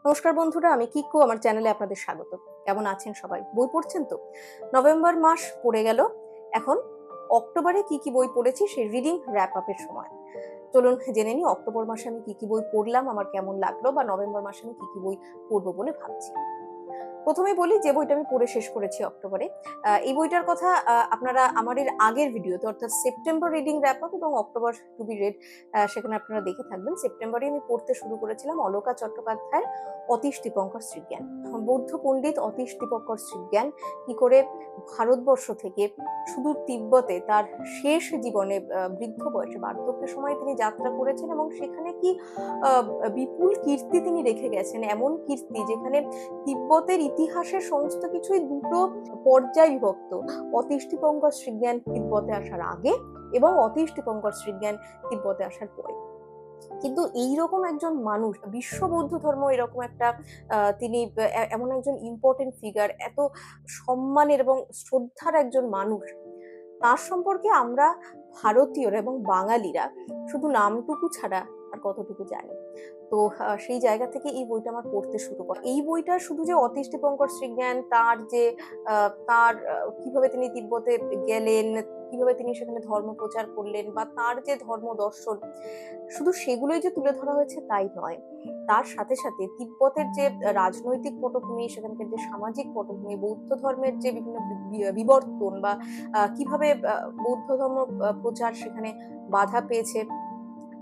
নমস্কার বন্ধুরা, আমি কিকু। আমার চ্যানেলে আপনাদের স্বাগত। কেমন আছেন সবাই? বই পড়ছেন তো? নভেম্বর মাস পড়ে গেল। এখন অক্টোবরে কি কি বই পড়েছি সেই রিডিং র‍্যাপ আপের সময়। চলুন জেনে নিই অক্টোবর মাসে আমি কি কি বই পড়লাম, আমার কেমন লাগলো, বা নভেম্বর মাসে আমি কি কি বই পড়বো বলে ভাবছি। প্রথমেই বলি যে বইটা আমি পড়ে শেষ করেছি অক্টোবরে। এই বইটার কথা আপনারা আমার এর আগের ভিডিওতে, অর্থাৎ সেপ্টেম্বর রিডিং র‍্যাপ আপ এবং অক্টোবর টু বি রেড, সেখানে আপনারা দেখে থাকবেন। সেপ্টেম্বরে আমি পড়তে শুরু করেছিলাম অলকা চট্টোপাধ্যায়ের অতীশ দীপঙ্কর স্মৃজ্ঞান। বৌদ্ধ পণ্ডিত অতীশ দীপঙ্কর স্মৃজ্ঞান কি করে ভারতবর্ষ থেকে সুদূর তিব্বতে তার শেষ জীবনে বৃদ্ধ বয়সে বার্ধক্যের সময় তিনি যাত্রা করেছেন, এবং সেখানে কি বিপুল কীর্তি তিনি রেখে গেছেন। এমন কীর্তি যেখানে তিব্বতের ইতিহাসের সমস্ত কিছুই দুটো পর্যায় বিভক্ত। অতীশ দীপঙ্কর স্মৃজ্ঞান তিব্বতে আসার আগে এবং অতীশ দীপঙ্কর স্মৃজ্ঞান তিব্বতে আসার পরে। কিন্তু এইরকম একজন মানুষ, বিশ্ব বৌদ্ধ ধর্ম এরকম একটা তিনি এমন একজন ইম্পর্টেন্ট ফিগার, এত সম্মানের এবং শ্রদ্ধার একজন মানুষ, তার সম্পর্কে আমরা ভারতীয়রা এবং বাঙালিরা শুধু নামটুকু ছাড়া আর কতটুকু জানি। তো সেই জায়গা থেকে এই বইটা আমার পড়তে শুরু করে। এই বইটা শুধু যে অতীশ দীপঙ্কর স্মৃজ্ঞান, তার যে তার কিভাবে তিনি তিব্বতে গেলেন, কিভাবে তিনি সেখানে ধর্ম প্রচার করলেন, বা তার যে ধর্ম দর্শন, শুধু সেগুলোই যে তুলে ধরা হয়েছে তাই নয়। তার সাথে সাথে তিব্বতের যে রাজনৈতিক পটভূমি, সেখানকার যে সামাজিক পটভূমি, বৌদ্ধ ধর্মের যে বিভিন্ন বিবর্তন, বা কিভাবে বৌদ্ধ ধর্ম প্রচার সেখানে বাধা পেয়েছে,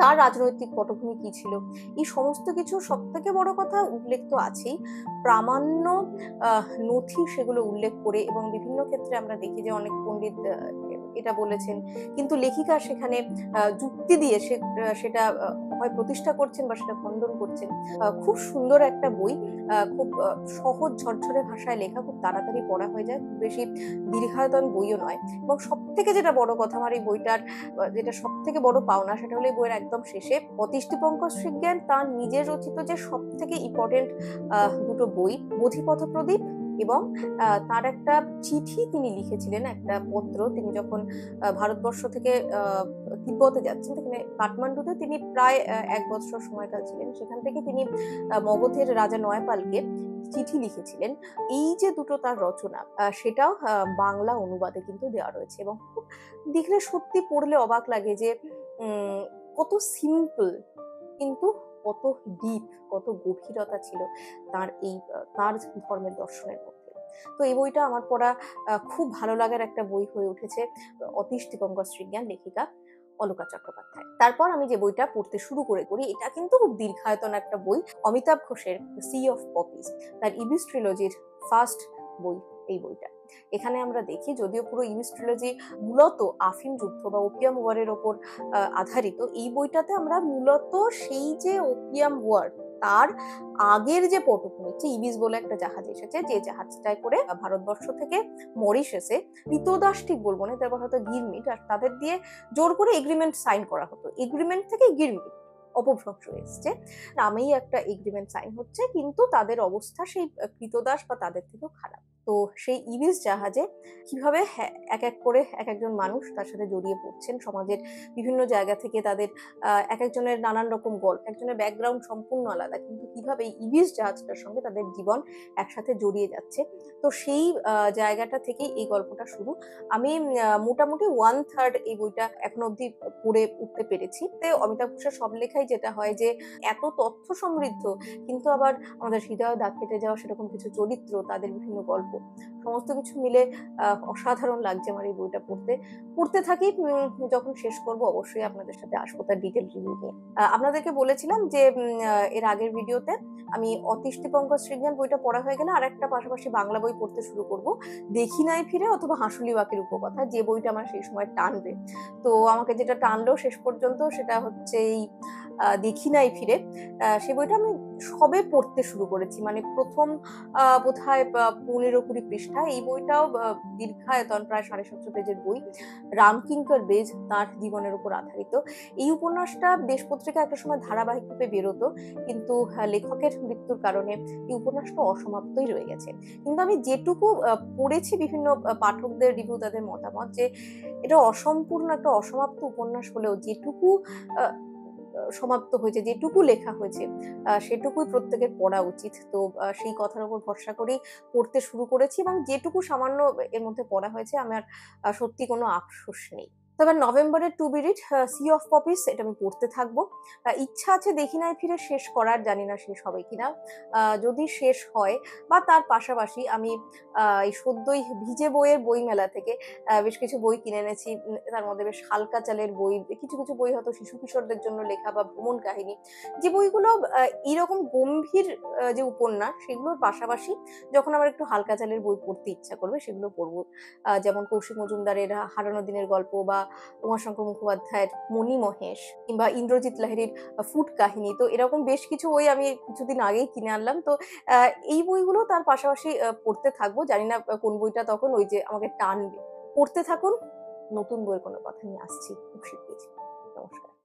তার রাজনৈতিক পটভূমি কি ছিল, এই সমস্ত কিছু। সব থেকে বড় কথা, উল্লেখ তো আছেই, প্রামাণ্য নথি সেগুলো উল্লেখ করে, এবং বিভিন্ন ক্ষেত্রে আমরা দেখি যে অনেক পণ্ডিত এটা বলেছেন, কিন্তু লেখিকা সেখানে যুক্তি দিয়ে সেটা হয় প্রতিষ্ঠা করছেন বা সেটা খণ্ডন করছেন। খুব সুন্দর একটা বই, খুব সহজ ঝরঝরে ভাষায় লেখা, খুব তাড়াতাড়ি পড়া হয়ে যায়, খুব বেশি দীর্ঘায়তন বইও নয়। এবং সব থেকে যেটা বড় কথা, আমার এই বইটার যেটা সব থেকে বড় পাওনা, সেটা হলো এই বইয়ের একদম শেষে অতীশ দীপঙ্কর স্মৃজ্ঞান তার নিজের রচিত যে সব থেকে ইম্পর্টেন্ট দুটো বই, বোধিপথ প্রদীপ এবং তার একটা চিঠি তিনি লিখেছিলেন, একটা পত্র। তিনি যখন ভারতবর্ষ থেকে তিব্বতে যাচ্ছেন, সেখানে কাঠমান্ডুতে তিনি প্রায় 1 বছর সময়কাল ছিলেন। সেখান থেকে তিনি মগধের রাজা নয়পালকে চিঠি লিখেছিলেন। এই যে দুটো তার রচনা, সেটাও বাংলা অনুবাদে কিন্তু দেওয়া রয়েছে, এবং খুব দেখলে সত্যি পড়লে অবাক লাগে যে কত সিম্পল, কিন্তু কত ডিপ, কত গভীরতা ছিল তার ধর্মের দর্শনের মধ্যে। তো এই বইটা আমার পড়া খুব ভালো লাগার একটা বই হয়ে উঠেছে, অতীশ দীপঙ্কর স্মৃজ্ঞান, লেখিকা অলকা চট্টোপাধ্যায়। তারপর আমি যে বইটা পড়তে শুরু করি, এটা কিন্তু খুব দীর্ঘায়তন একটা বই, অমিতাভ ঘোষের সি অফ পপিস, তার ইবিস ট্রিলজির ফার্স্ট বই এই বইটা। এখানে আমরা দেখি, যদিও পুরো ইবিস ট্রিলজি মূলত আফিম যুদ্ধ বা ওপিয়াম ওয়ারের ওপর আধারিত, এই বইটাতে আমরা মূলত সেই যে ওপিয়াম ওয়ার, তার আগের যে পটভূমি, যে ইবিস বলে একটা জাহাজ এসেছে, যে জাহাজটায় করে ভারতবর্ষ থেকে মরিশাসে ক্রীতদাস ঠিক বলবো না, তারপর হয়তো গিরমিট, আর তাদের দিয়ে জোর করে এগ্রিমেন্ট সাইন করা হতো। এগ্রিমেন্ট থেকে গিরমিট অপভ্রংশ এসছে, নামেই একটা এগ্রিমেন্ট সাইন হচ্ছে, কিন্তু তাদের অবস্থা সেই ক্রীতদাস বা তাদের থেকেও খারাপ। তো সেই ইবিস জাহাজে কিভাবে এক এক করে এক একজন মানুষ তার সাথে জড়িয়ে পড়ছেন, সমাজের বিভিন্ন জায়গা থেকে তাদের এক একজনের নানান রকম গল্প, একজনের ব্যাকগ্রাউন্ড সম্পূর্ণ আলাদা, কিন্তু কিভাবে ইবিস জাহাজটার সঙ্গে তাদের জীবন একসাথে জড়িয়ে যাচ্ছে। তো সেই জায়গাটা থেকেই এই গল্পটা শুরু। আমি মোটামুটি 1/3 এই বইটা এখনো অব্দি পড়ে উঠতে পেরেছি। অমিতাভ ঘোষের সব লেখাই যেটা হয় যে এত তথ্য সমৃদ্ধ, কিন্তু আবার আমাদের হৃদয় দাগ কেটে যাওয়া সেরকম কিছু চরিত্র, তাদের বিভিন্ন গল্প, সমস্ত কিছু মিলে অসাধারণ লাগছে আমার এই বইটা পড়তে থাকি। যখন শেষ করব অবশ্যই আপনাদের সাথে আসবো তার ডিটেল রিভিউ নিয়ে। আপনাদেরকে বলেছিলাম যে এর আগের ভিডিওতে আমি অতীশ দীপঙ্কর স্মৃজ্ঞান বইটা পড়া হয়ে গেলে আর একটা পাশাপাশি বাংলা বই পড়তে শুরু করব, দেখি নাই ফিরে অথবা হাঁসুলি বাঁকের উপকথা, যে বইটা আমার সেই সময় টানবে। তো আমাকে যেটা টানলো শেষ পর্যন্ত সেটা হচ্ছে এই দেখি নাই ফিরে। সে বইটা আমি সবে পড়তে শুরু করেছি, মানে প্রথম বোধহয় 15-20 পৃষ্ঠা। এই বইটাও দীর্ঘায়তন, প্রায় 750 পেজের বই। রামকিঙ্কর বেজ, তার জীবনের উপর আধারিত। এই উপন্যাসটা দেশ পত্রিকা একটা সময় ধারাবাহিক রূপে বেরোতো, কিন্তু লেখকের মৃত্যুর কারণে এই উপন্যাসটা অসমাপ্তই রয়ে গেছে। কিন্তু আমি যেটুকু পড়েছি বিভিন্ন পাঠকদের রিভিউ, তাদের মতামত, যে এটা অসম্পূর্ণ একটা অসমাপ্ত উপন্যাস হলেও যেটুকু সমাপ্ত হয়েছে, যেটুকু লেখা হয়েছে সেটুকুই প্রত্যেকের পড়া উচিত। তো সেই কথার উপর ভরসা করেই পড়তে শুরু করেছি, এবং যেটুকু সামান্য এর মধ্যে পড়া হয়েছে আমার সত্যি কোনো আফসোস নেই। তবে নভেম্বরের to be read sea of poppies এটা আমি পড়তে থাকবো। ইচ্ছা আছে দেখি নাই ফিরে শেষ করার, জানি না শেষ হবে কিনা। যদি শেষ হয় বা তার পাশাপাশি আমি এই সদ্যই ভিজে বইয়ের বইমেলা থেকে বেশ কিছু বই কিনে এনেছি। তার মধ্যে বেশ হালকা চালের বই, কিছু কিছু বই হয়তো শিশু কিশোরদের জন্য লেখা বা ভ্রমণ কাহিনী, যে বইগুলো এইরকম গম্ভীর যে উপন্যাস সেগুলোর পাশাপাশি যখন আমার একটু হালকা চালের বই পড়তে ইচ্ছা করবে সেগুলো পড়বো। যেমন কৌশিক মজুমদারের হারানো দিনের গল্প, বা উমাশঙ্কর মুখোপাধ্যায়ের মণিমহেশ, কিংবা ইন্দ্রজিৎ লাহিড়ীর ফুট কাহিনী। তো এরকম বেশ কিছু বই আমি কিছুদিন আগেই কিনে আনলাম। তো এই বইগুলো তার পাশাপাশি পড়তে থাকবো। জানি না কোন বইটা তখন ওই যে আমাকে টানবে। পড়তে থাকুন, নতুন বইয়ের কোনো কথা নিয়ে আসছি খুব শিগগিরই। নমস্কার।